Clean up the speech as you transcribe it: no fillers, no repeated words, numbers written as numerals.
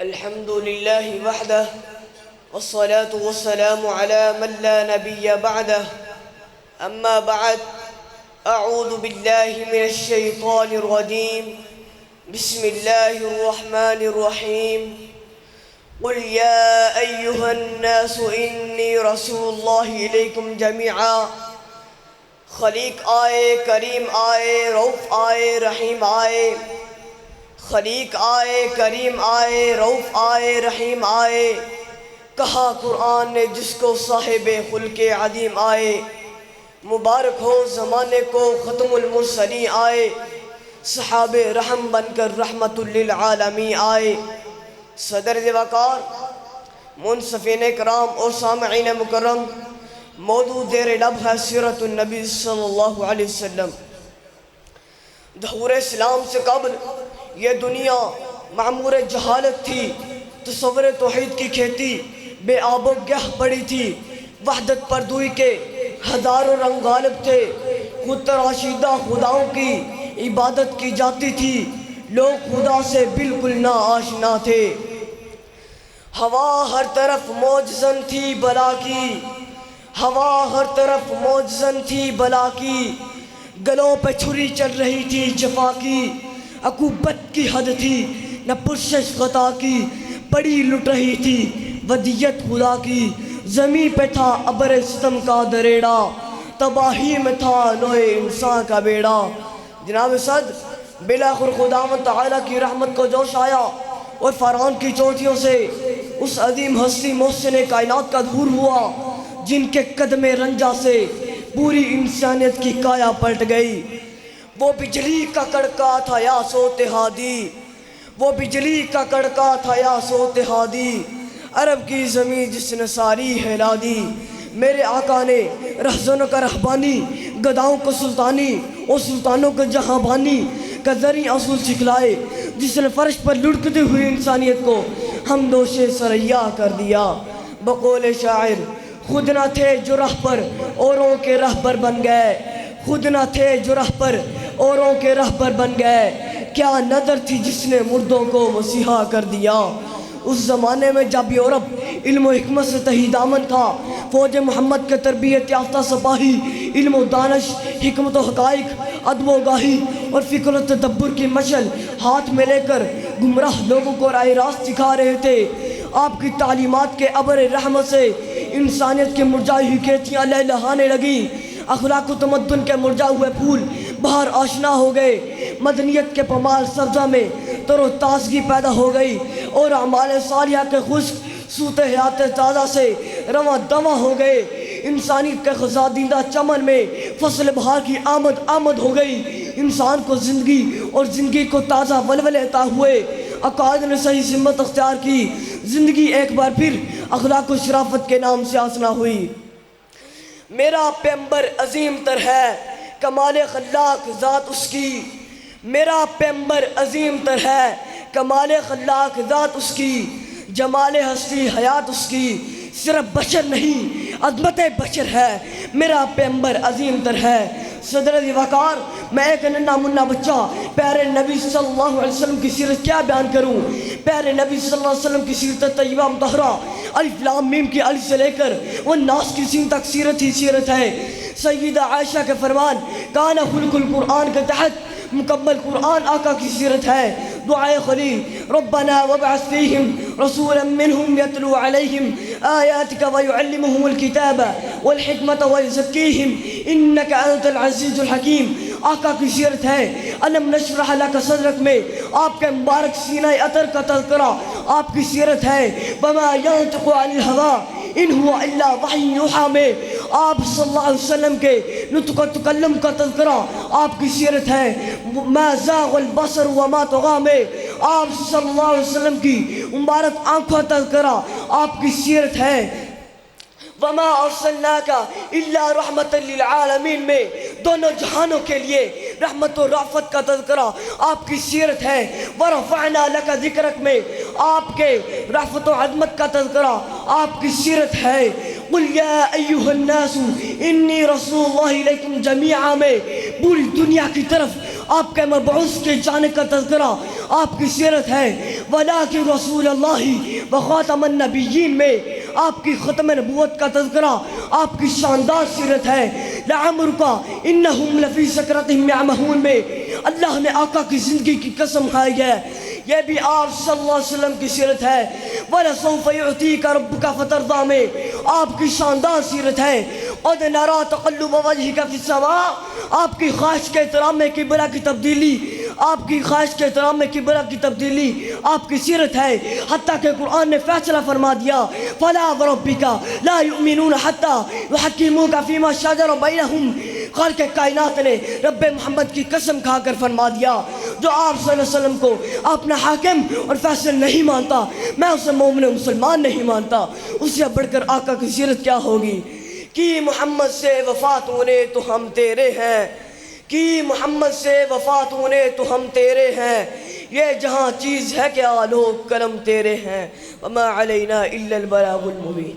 الحمد لله وحده والصلاة والسلام على من لا نبي بعده أما بعد أعوذ بالله من الشيطان الرجيم بسم الله الرحمن الرحيم قل يا أيها الناس إني رسول الله إليكم جميعا خلیق آئے کریم آئے رؤوف آئے رحیم آئے خلیق آئے کریم آئے رؤوف آئے رحیم آئے کہا قرآن نے جس کو صاحب خلق عظیم آئے مبارک ہو زمانے کو ختم المرسلین آئے صحاب رحم بن کر رحمت للعالمین آئے صدر وقار منصفین کرام اور سامعین مکرم موضوع زیر لب ہے سیرت النبی صلی اللہ علیہ وسلم۔ ظہور اسلام سے قبل یہ دنیا معمور جہالت تھی، تصور توحید کی کھیتی بے آب و گہ پڑی تھی، وحدت پردوئی کے ہزاروں رنگ غالب تھے، خود تراشیدہ خداؤں کی عبادت کی جاتی تھی، لوگ خدا سے بالکل نا آشنا تھے۔ ہوا ہر طرف موجزن تھی بلا کی، ہوا ہر طرف موجزن تھی بلا کی، گلوں پہ چھری چل رہی تھی جفا کی، عقوبت کی حد تھی نہ پرشش خطا کی، پڑی لٹ رہی تھی ودیت خدا کی، زمین پہ تھا ابر ستم کا دریڑا، تباہی میں تھا نوع انسان کا بیڑا۔ جناب صد بلاخر خداوند تعالیٰ کی رحمت کو جوش آیا اور فرعون کی چوٹیوں سے اس عظیم ہستی محسن کائنات کا ظہور ہوا جن کے قدم رنجا سے پوری انسانیت کی کایا پلٹ گئی۔ وہ بجلی کا کڑکا تھا یا صوت ہادی، وہ بجلی کا کڑکا تھا یا صوت ہادی، عرب کی زمین جس نے ساری ہلا دی۔ میرے آقا نے رہزنوں کا رہبانی، گداؤں کو سلطانی اور سلطانوں کو جہاں بانی کا زرعی اصول سکھلائے، جس نے فرش پر لڑکتے ہوئی انسانیت کو حمدوش سریا کر دیا۔ بقول شاعر خود نہ تھے جو راہ پر اوروں کے رہبر بن گئے، خود نہ تھے جو راہ پر اوروں کے رہبر بن گئے، کیا نظر تھی جس نے مردوں کو مسیحا کر دیا۔ اس زمانے میں جب یورپ علم و حکمت سے تہی دامن تھا، فوج محمد کے تربیت یافتہ سپاہی علم و دانش، حکمت و حقائق، ادب و گاہی اور فکر و تدبر کی مشعل ہاتھ میں لے کر گمراہ لوگوں کو راہ راست دکھا رہے تھے۔ آپ کی تعلیمات کے ابر رحمت سے انسانیت کی مرجائی ہوئی کھیتیاں لہلہانے لگیں، اخلاق و تمدن کے مرجھائے ہوئے پھول بہار آشنا ہو گئے، مدنیت کے پمال سبزہ میں تر و تازگی پیدا ہو گئی اور اعمال صالحہ کے خشک سوت حیات تازہ سے رواں دواں ہو گئے۔ انسانیت کے خزادیدہ چمن میں فصل بہار کی آمد ہو گئی، انسان کو زندگی اور زندگی کو تازہ ولولے عطا ہوئے، عقائد نے صحیح سمت اختیار کی، زندگی ایک بار پھر اخلاق و شرافت کے نام سے آسنا ہوئی۔ میرا پیمبر عظیم تر ہے کمال خلاق ذات اس کی، میرا پیمبر عظیم تر ہے کمال خلاق ذات اس کی، جمال ہستی حیات اس کی، صرف بشر نہیں عظمت بشر ہے، میرا پیمبر عظیم تر ہے۔ صدر وقار میں ایک ننھا منہ بچہ پیارے نبی صلی اللہ علیہ وسلم کی سیرت کیا بیان کروں۔ پیارے نبی صلی اللہ علیہ وسلم کی سیرت طیبہ مطہرہ الف لام میم کی الف سے لے کر والناس کی سین تک سیرت ہی سیرت ہے۔ سیدہ عائشہ کے فرمان کان خلق القرآن کے تحت مکمل قرآن آقا کی سیرت ہے۔ دعائے خلیل ربنا وابعث فیہم رسولا منہم یتلو علیہم آیاتک ویعلمہم الکتاب والحکمت ویزکیہم انک انت العزیز الحکیم آقا کی سیرت ہے۔ الم نشرح لک صدرک میں آپ کے مبارک سینہ عطر کا تذکرہ آپ کی سیرت ہے۔ وما ینطق عن الہوی ان ہوا الا وحی یوحی میں آپ صلی اللہ علیہ وسلم کے نطق و تکلم کا تذکرہ آپ کی سیرت ہے۔ ما زاغ البصر وما طغی میں آپ صلی اللہ علیہ وسلم کی مبارک آنکھوں کا تذکرہ آپ کی سیرت ہے۔ وما ارسلناک الا رحمت للعالمین میں دونوں جہانوں کے لیے رحمت و رافت کا تذکرہ آپ کی سیرت ہے۔ ورفعنا لک ذکرک میں آپ کے رحمت و عظمت کا تذکرہ آپ کی سیرت ہے۔ قل یا ایہا الناس انی رسول اللہ علیکم جمیعا میں پوری دنیا کی طرف آپ کے مبعوث کے جانے کا تذکرہ آپ کی سیرت ہے۔ وَلَٰكِن رسول اللہ وخاتم النبیین میں آپ کی ختم نبوت کا تذکرہ آپ کی شاندار سیرت ہے۔ لَعَمْرُكَ إِنَّهُمْ لَفِي سَكْرَتِهِمْ يَعْمَهُونَ میں اللہ نے آقا کی زندگی کی قسم کھائی ہے، یہ بھی آپ صلی اللہ علیہ وسلم کی سیرت ہے۔ وَلَسَوْفَ يُعْطِيكَ رَبُّكَ فَتَرْضَىٰ میں آپ کی شاندار سیرت ہے۔ قَدْ نَرَىٰ تَقَلُّبَ وَجْهِكَ فِي السَّمَاءِ آپ کی خواہش کے احترام میں قبلہ کی تبدیلی، آپ کی خواہش کے احترام میں قبلہ کی تبدیلی آپ کی سیرت ہے، حتیٰ کہ قرآن نے فیصلہ فرما دیا فَلَا وَرَبِّكَ لَا يُؤْمِنُونَ حَتَّىٰ يُحَكِّمُوكَ فِي مَا شَجَرَ بَيْنَهُمْ۔ خالق کائنات نے رب محمد کی قسم کھا کر فرما دیا جو آپ صلی اللہ علیہ وسلم کو اپنا حاکم اور فیصل نہیں مانتا، میں اسے مومن و مسلمان نہیں مانتا۔ اس سے بڑھ کر آقا کی سیرت کیا ہوگی؟ کہ محمد سے وفات ہونے تو ہم تیرے ہیں، کہ محمد سے وفات ہونے تو ہم تیرے ہیں، یہ جہاں چیز ہے کہ آلو کرم تیرے ہیں، وما علینا الا البلاغ المبین۔